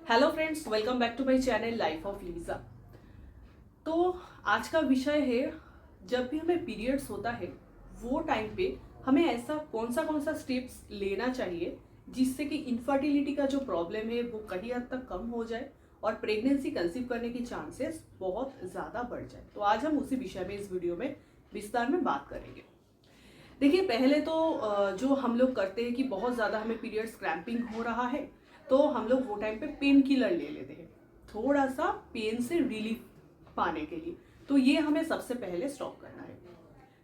Hello friends, welcome back to my channel life of Liza. तो आज का विषय है, जब भी हमें पीरियड्स होता है वो टाइम पे हमें ऐसा कौन सा स्टेप्स लेना चाहिए जिससे कि इनफर्टिलिटी का जो प्रॉब्लम है वो कहीं हद तक कम हो जाए और प्रेगनेंसी कंसीव करने की चांसेस बहुत ज़्यादा बढ़ जाए। तो आज हम उसी विषय में इस वीडियो में विस्तार में बात करेंगे। देखिए, पहले तो जो हम लोग करते हैं कि बहुत ज़्यादा हमें पीरियड्स क्रैम्पिंग हो रहा है तो हम लोग वो टाइम पे पेन किलर ले लेते हैं थोड़ा सा पेन से रिलीफ पाने के लिए। तो ये हमें सबसे पहले स्टॉप करना है।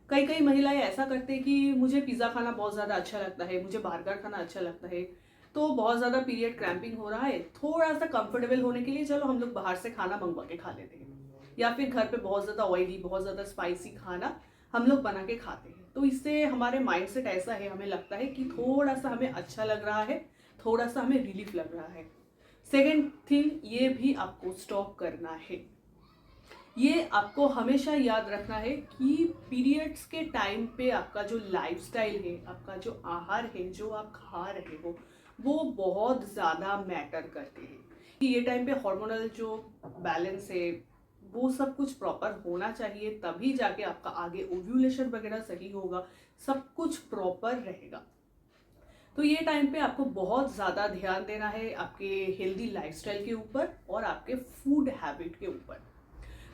कई कई महिलाएं ऐसा करते हैं कि मुझे पिज़्ज़ा खाना बहुत ज़्यादा अच्छा लगता है, मुझे बर्गर खाना अच्छा लगता है, तो बहुत ज़्यादा पीरियड क्रैम्पिंग हो रहा है, थोड़ा सा कंफर्टेबल होने के लिए चलो हम लोग बाहर से खाना मंगवा के खा लेते हैं, या फिर घर पे बहुत ज़्यादा ऑयली बहुत ज़्यादा स्पाइसी खाना हम लोग बना के खाते हैं। तो इससे हमारे माइंडसेट ऐसा है, हमें लगता है कि थोड़ा सा हमें अच्छा लग रहा है, थोड़ा सा हमें रिलीफ लग रहा है। सेकेंड थिंग, ये भी आपको स्टॉप करना है। ये आपको हमेशा याद रखना है कि पीरियड्स के टाइम पे आपका जो लाइफस्टाइल है, आपका जो आहार है, जो आप खा रहे हो, वो बहुत ज़्यादा मैटर करते हैं। कि ये टाइम पे हार्मोनल जो बैलेंस है वो सब कुछ प्रॉपर होना चाहिए, तभी जाके आपका आगे ओव्यूलेशन वगैरह सही होगा, सब कुछ प्रॉपर रहेगा। तो ये टाइम पे आपको बहुत ज़्यादा ध्यान देना है आपके हेल्दी लाइफस्टाइल के ऊपर और आपके फूड हैबिट के ऊपर।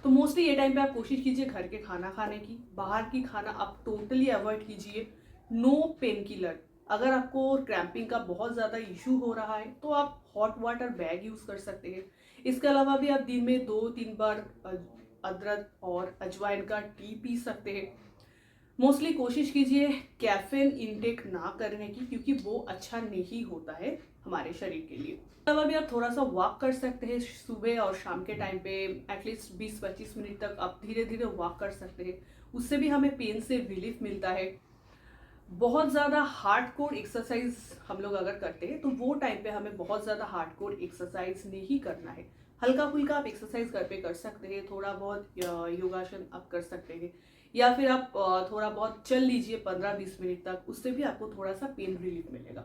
तो मोस्टली ये टाइम पे आप कोशिश कीजिए घर के खाना खाने की, बाहर की खाना आप टोटली अवॉइड कीजिए। No painkiller. अगर आपको क्रैम्पिंग का बहुत ज़्यादा इशू हो रहा है तो आप हॉट वाटर बैग यूज़ कर सकते हैं। इसके अलावा भी आप दिन में 2-3 बार अदरक और अजवाइन का टी पी सकते हैं। मोस्टली कोशिश कीजिए कैफीन इनटेक ना करने की, क्योंकि वो अच्छा नहीं होता है हमारे शरीर के लिए। इसके अलावा भी आप थोड़ा सा वॉक कर सकते हैं सुबह और शाम के टाइम पे, एटलीस्ट 20-25 मिनट तक आप धीरे धीरे वॉक कर सकते हैं। उससे भी हमें पेन से रिलीफ मिलता है। बहुत ज़्यादा हार्डकोर एक्सरसाइज हम लोग अगर करते हैं तो वो टाइम पे हमें बहुत ज़्यादा हार्डकोर एक्सरसाइज नहीं करना है। हल्का फुल्का आप एक्सरसाइज घर पे कर सकते हैं, थोड़ा बहुत योगासन आप कर सकते हैं, या फिर आप थोड़ा बहुत चल लीजिए 15-20 मिनट तक, उससे भी आपको थोड़ा सा पेन रिलीफ मिलेगा।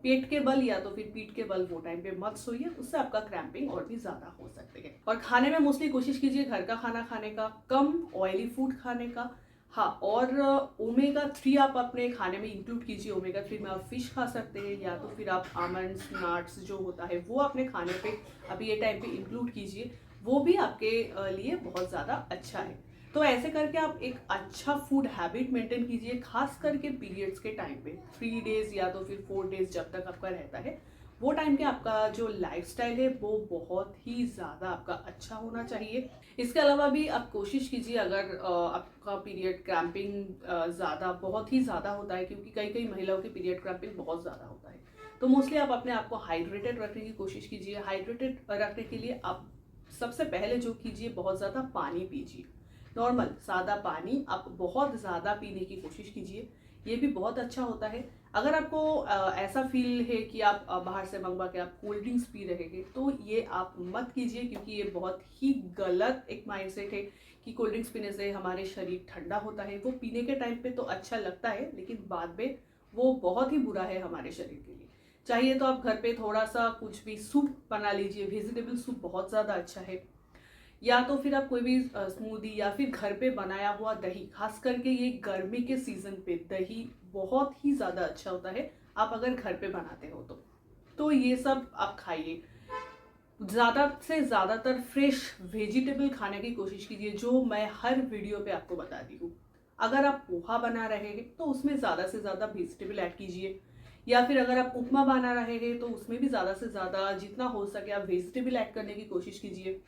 पेट के बल या तो फिर पीठ के बल वो टाइम पे मत सोइए, उससे आपका क्रैम्पिंग और भी ज़्यादा हो सकते हैं। और खाने में मोस्टली कोशिश कीजिए घर का खाना खाने का, कम ऑयली फूड खाने का। हाँ, और ओमेगा 3 आप अपने खाने में इंक्लूड कीजिए। ओमेगा 3 में आप फिश खा सकते हैं, या तो फिर आप आमंड्स नट्स जो होता है वो अपने खाने पे अभी ये टाइम पे इंक्लूड कीजिए। वो भी आपके लिए बहुत ज़्यादा अच्छा है। तो ऐसे करके आप एक अच्छा फूड हैबिट मेंटेन कीजिए, खास करके पीरियड्स के टाइम पे 3 डेज या तो फिर 4 डेज जब तक आपका रहता है, वो टाइम पे आपका जो लाइफस्टाइल है वो बहुत ही ज़्यादा आपका अच्छा होना चाहिए। इसके अलावा भी आप कोशिश कीजिए, अगर आपका पीरियड क्रैम्पिंग ज़्यादा बहुत ही ज़्यादा होता है, क्योंकि कई कई महिलाओं के पीरियड क्रैम्पिंग बहुत ज़्यादा होता है, तो मोस्टली आप अपने आप को हाइड्रेटेड रखने की कोशिश कीजिए। हाइड्रेटेड रखने के लिए आप सबसे पहले जो कीजिए, बहुत ज़्यादा पानी पीजिए। नॉर्मल सादा पानी आप बहुत ज़्यादा पीने की कोशिश कीजिए, ये भी बहुत अच्छा होता है। अगर आपको ऐसा फील है कि आप बाहर से मंगवा के आप कोल्ड ड्रिंक्स पी रहे हैं तो ये आप मत कीजिए, क्योंकि ये बहुत ही गलत एक माइंडसेट है कि कोल्ड ड्रिंक्स पीने से हमारे शरीर ठंडा होता है। वो पीने के टाइम पे तो अच्छा लगता है, लेकिन बाद में वो बहुत ही बुरा है हमारे शरीर के लिए। चाहिए तो आप घर पे थोड़ा सा कुछ भी सूप बना लीजिए, वेजिटेबल सूप बहुत ज़्यादा अच्छा है, या तो फिर आप कोई भी स्मूदी या फिर घर पे बनाया हुआ दही, खास करके ये गर्मी के सीजन पे दही बहुत ही ज़्यादा अच्छा होता है, आप अगर घर पे बनाते हो तो ये सब आप खाइए। ज़्यादा से ज़्यादातर फ्रेश वेजिटेबल खाने की कोशिश कीजिए, जो मैं हर वीडियो पे आपको बताती हूँ। अगर आप पोहा बना रहे हैं तो उसमें ज़्यादा से ज़्यादा वेजिटेबल ऐड कीजिए, या फिर अगर आप उपमा बना रहे हैं तो उसमें भी ज़्यादा से ज़्यादा जितना हो सके आप वेजिटेबल ऐड करने की कोशिश कीजिए।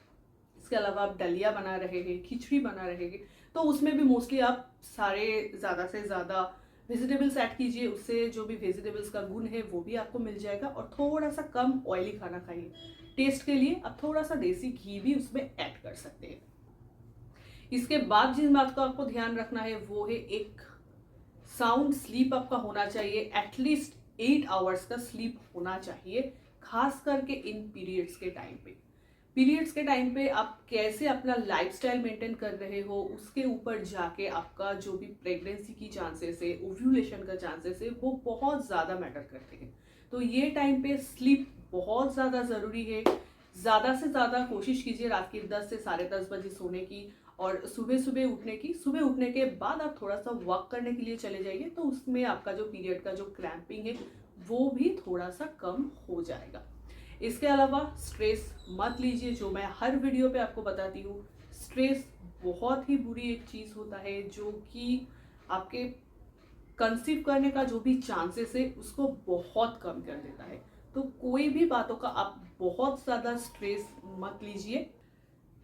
इसके अलावा आप दलिया बना रहे हैं, खिचड़ी बना रहे हैं, तो उसमें भी मोस्टली आप सारे ज़्यादा से ज़्यादा वेजिटेबल्स ऐड कीजिए। उससे जो भी वेजिटेबल्स का गुण है वो भी आपको मिल जाएगा, और थोड़ा सा कम ऑयली खाना खाइए। टेस्ट के लिए आप थोड़ा सा देसी घी भी उसमें ऐड कर सकते हैं। इसके बाद जिस बात का आपको ध्यान रखना है वो है, एक साउंड स्लीप आपका होना चाहिए। एटलीस्ट 8 आवर्स का स्लीप होना चाहिए, खास करके इन पीरियड्स के टाइम पे। पीरियड्स के टाइम पे आप कैसे अपना लाइफस्टाइल मेंटेन कर रहे हो उसके ऊपर जाके आपका जो भी प्रेगनेंसी की चांसेस है, ओव्यूलेशन का चांसेस है, वो बहुत ज़्यादा मैटर करते हैं। तो ये टाइम पे स्लीप बहुत ज़्यादा ज़रूरी है। ज़्यादा से ज़्यादा कोशिश कीजिए रात के 10 से 10:30 बजे सोने की और सुबह सुबह उठने की। सुबह उठने के बाद आप थोड़ा सा वॉक करने के लिए चले जाइए, तो उसमें आपका जो पीरियड का जो क्रैम्पिंग है वो भी थोड़ा सा कम हो जाएगा। इसके अलावा स्ट्रेस मत लीजिए, जो मैं हर वीडियो पे आपको बताती हूँ। स्ट्रेस बहुत ही बुरी एक चीज़ होता है जो कि आपके कंसीव करने का जो भी चांसेस है उसको बहुत कम कर देता है। तो कोई भी बातों का आप बहुत ज़्यादा स्ट्रेस मत लीजिए।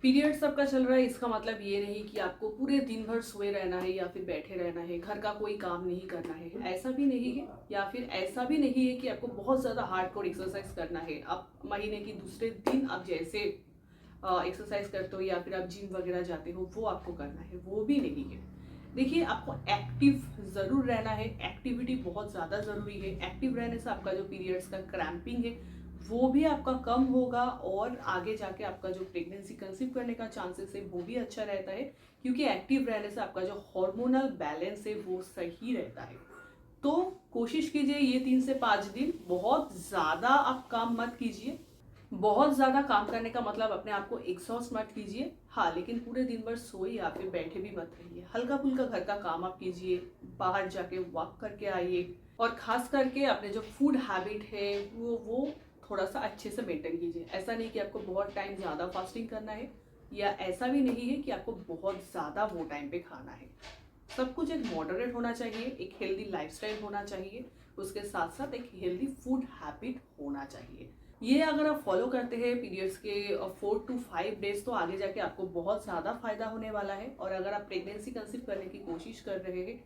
पीरियड्स आपका चल रहा है इसका मतलब ये नहीं कि आपको पूरे दिन भर सोए रहना है या फिर बैठे रहना है, घर का कोई काम नहीं करना है, ऐसा भी नहीं है। या फिर ऐसा भी नहीं है कि आपको बहुत ज़्यादा हार्डकोर एक्सरसाइज करना है। आप महीने की दूसरे दिन आप जैसे एक्सरसाइज करते हो या फिर आप जिम वगैरह जाते हो वो आपको करना है, वो भी नहीं है। देखिए, आपको एक्टिव ज़रूर रहना है, एक्टिविटी बहुत ज़्यादा ज़रूरी है। एक्टिव रहने से आपका जो पीरियड्स का क्रैम्पिंग है वो भी आपका कम होगा और आगे जाके आपका जो प्रेगनेंसी कंसीव करने का चांसेस है वो भी अच्छा रहता है, क्योंकि एक्टिव रहने से आपका जो हार्मोनल बैलेंस है वो सही रहता है। तो कोशिश कीजिए ये 3 से 5 दिन, बहुत ज़्यादा आप काम मत कीजिए। बहुत ज़्यादा काम करने का मतलब अपने आप को एग्जॉस्ट मत कीजिए, हाँ, लेकिन पूरे दिन भर सोइए या फिर बैठे भी मत रहिए। हल्का फुल्का घर का काम आप कीजिए, बाहर जाके वॉक करके आइए और खास करके अपने जो फूड हैबिट है वो थोड़ा सा अच्छे से मेंटेन कीजिए। ऐसा नहीं कि आपको बहुत टाइम ज़्यादा फास्टिंग करना है, या ऐसा भी नहीं है कि आपको बहुत ज़्यादा वो टाइम पे खाना है। सब कुछ एक मॉडरेट होना चाहिए, एक हेल्दी लाइफस्टाइल होना चाहिए, उसके साथ साथ एक हेल्दी फूड हैबिट होना चाहिए। ये अगर आप फॉलो करते हैं पीरियड्स के 4 to 5 डेज, तो आगे जाके आपको बहुत ज़्यादा फायदा होने वाला है। और अगर आप प्रेगनेंसी कंसीव करने की कोशिश कर रहे हैं,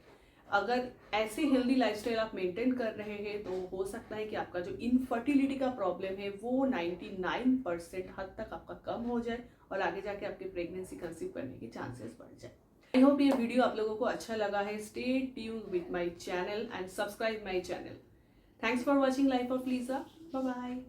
अगर ऐसे हेल्दी लाइफस्टाइल आप मेंटेन कर रहे हैं, तो हो सकता है कि आपका जो इनफर्टिलिटी का प्रॉब्लम है वो 99% हद तक आपका कम हो जाए और आगे जाके आपके प्रेगनेंसी कंसीव करने के चांसेस बढ़ जाए। आई होप ये वीडियो आप लोगों को अच्छा लगा है। Stay tuned with my channel and subscribe my channel. Thanks for watching life of Liza. Bye bye.